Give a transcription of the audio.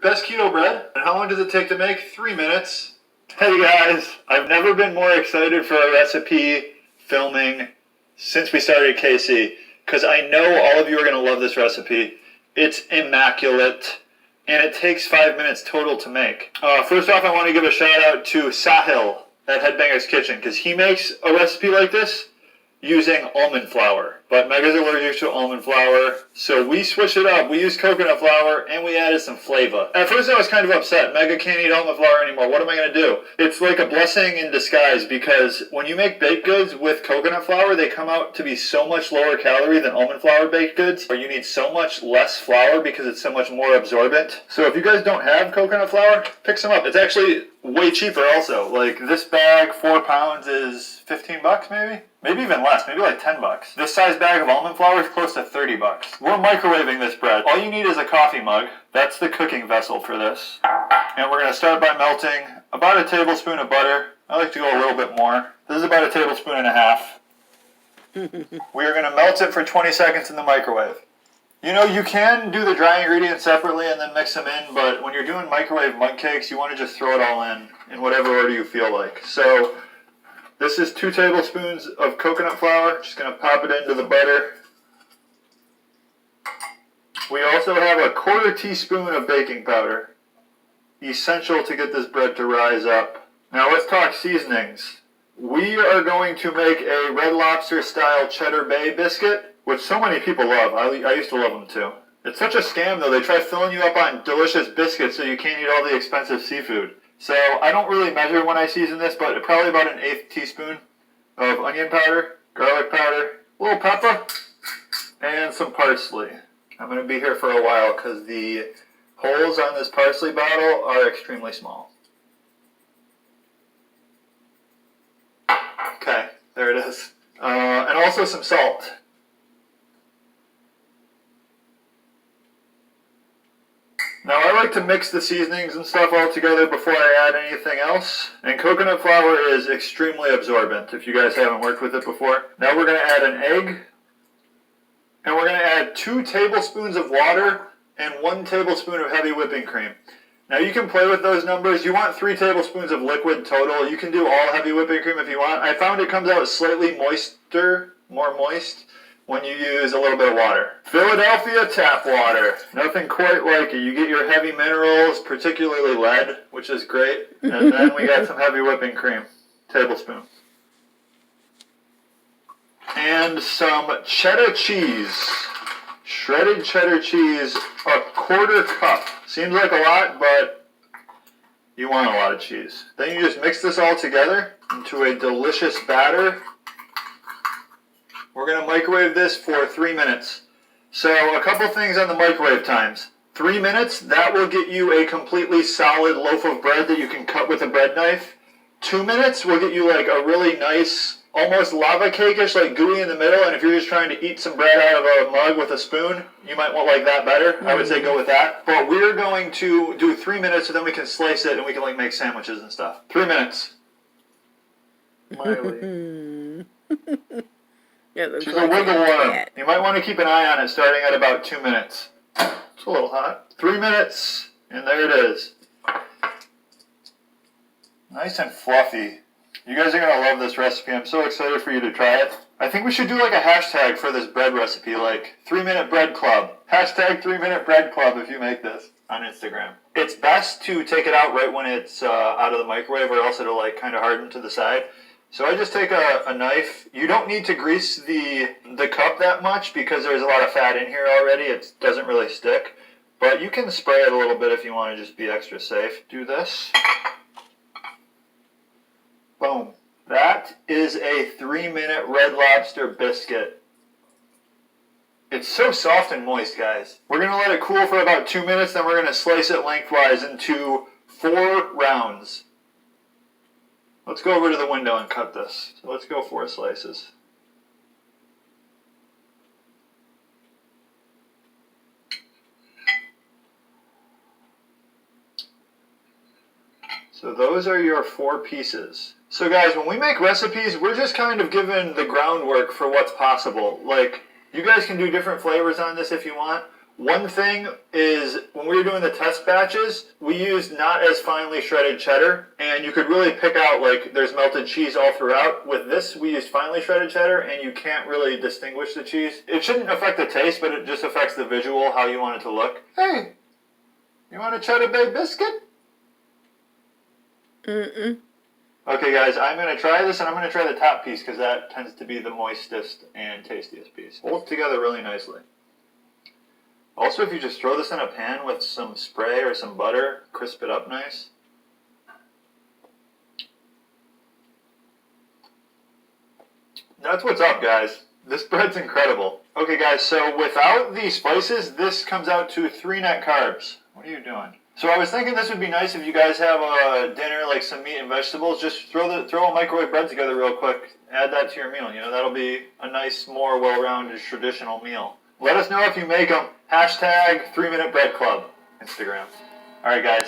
best keto bread. And how long does it take to make? 3 minutes. Hey guys, I've never been more excited for a recipe filming since we started KC, because I know all of you are going to love this recipe. It's immaculate, and it takes 5 minutes total to make. First off, I want to give a shout out to Sahil at Headbanger's Kitchen, because he makes a recipe like this using almond flour. But Mega's allergic to almond flour, so we switched it up. We used coconut flour, and we added some flavor. At first I was kind of upset. Mega can't eat almond flour anymore. What am I going to do? It's like a blessing in disguise, because when you make baked goods with coconut flour, they come out to be so much lower calorie than almond flour baked goods, or you need so much less flour because it's so much more absorbent. So if you guys don't have coconut flour, pick some up. It's actually way cheaper also. Like this bag, 4 pounds, is 15 bucks maybe? Maybe even less, maybe like 10 bucks. This size bag of almond flour is close to 30 bucks. We're microwaving this bread. All you need is a coffee mug. That's the cooking vessel for this. And we're going to start by melting about a tablespoon of butter. I like to go a little bit more. This is about a tablespoon and a half. We are going to melt it for 20 seconds in the microwave. You know, you can do the dry ingredients separately and then mix them in, but when you're doing microwave mug cakes, you want to just throw it all in whatever order you feel like. So this is 2 tablespoons of coconut flour. Just going to pop it into the butter. We also have a 1/4 teaspoon of baking powder. Essential to get this bread to rise up. Now let's talk seasonings. We are going to make a Red Lobster style Cheddar Bay biscuit, which so many people love. I used to love them too. It's such a scam though. They try filling you up on delicious biscuits so you can't eat all the expensive seafood. So I don't really measure when I season this, but probably about an 1/8 teaspoon of onion powder, garlic powder, a little pepper, and some parsley. I'm going to be here for a while because the holes on this parsley bottle are extremely small. Okay, there it is. And also some salt. Now I like to mix the seasonings and stuff all together before I add anything else. And coconut flour is extremely absorbent if you guys haven't worked with it before. Now we're going to add an egg. And we're going to add 2 tablespoons of water and 1 tablespoon of heavy whipping cream. Now you can play with those numbers. You want 3 tablespoons of liquid total. You can do all heavy whipping cream if you want. I found it comes out slightly moister, more moist, when you use a little bit of water. Philadelphia tap water. Nothing quite like it. You get your heavy minerals, particularly lead, which is great. And then we got some heavy whipping cream, tablespoon. And some cheddar cheese. Shredded cheddar cheese, a 1/4 cup. Seems like a lot, but you want a lot of cheese. Then you just mix this all together into a delicious batter. We're going to microwave this for 3 minutes. So a couple things on the microwave times. 3 minutes, that will get you a completely solid loaf of bread that you can cut with a bread knife. 2 minutes will get you like a really nice, almost lava cake-ish, like gooey in the middle. And if you're just trying to eat some bread out of a mug with a spoon, you might want like that better. I would say go with that. But we're going to do 3 minutes so then we can slice it and we can like make sandwiches and stuff. 3 minutes. Miley. She's a wiggle worm. You might want to keep an eye on it starting at about 2 minutes. It's a little hot. 3 minutes, and there it is. Nice and fluffy. You guys are going to love this recipe. I'm so excited for you to try it. I think we should do like a hashtag for this bread recipe, like 3-minute bread club. Hashtag 3-minute bread club if you make this on Instagram. It's best to take it out right when it's out of the microwave, or else it'll like kind of harden to the side. So I just take a knife. You don't need to grease the cup that much because there's a lot of fat in here already. It doesn't really stick. But you can spray it a little bit if you want to just be extra safe. Do this. Boom. That is a 3-minute Red Lobster biscuit. It's so soft and moist, guys. We're going to let it cool for about 2 minutes, then we're going to slice it lengthwise into 4 rounds. Let's go over to the window and cut this. So let's go 4 slices. So those are your 4 pieces. So guys, when we make recipes, we're just kind of given the groundwork for what's possible. Like, you guys can do different flavors on this if you want. One thing is, when we were doing the test batches, we used not as finely shredded cheddar, and you could really pick out, like, there's melted cheese all throughout. With this, we used finely shredded cheddar, and you can't really distinguish the cheese. It shouldn't affect the taste, but it just affects the visual, how you want it to look. Hey, you want a cheddar bay biscuit? Mm-mm. Okay, guys, I'm going to try this, and I'm going to try the top piece, because that tends to be the moistest and tastiest piece. Holds together really nicely. Also, if you just throw this in a pan with some spray or some butter, crisp it up nice. That's what's up, guys. This bread's incredible. Okay, guys, so without the spices, this comes out to 3 net carbs. What are you doing? So I was thinking this would be nice if you guys have a dinner, like some meat and vegetables. Just throw a microwave bread together real quick. Add that to your meal. You know, that'll be a nice, more well-rounded, traditional meal. Let us know if you make them. #3 Minute Bread Club, Instagram. All right, guys.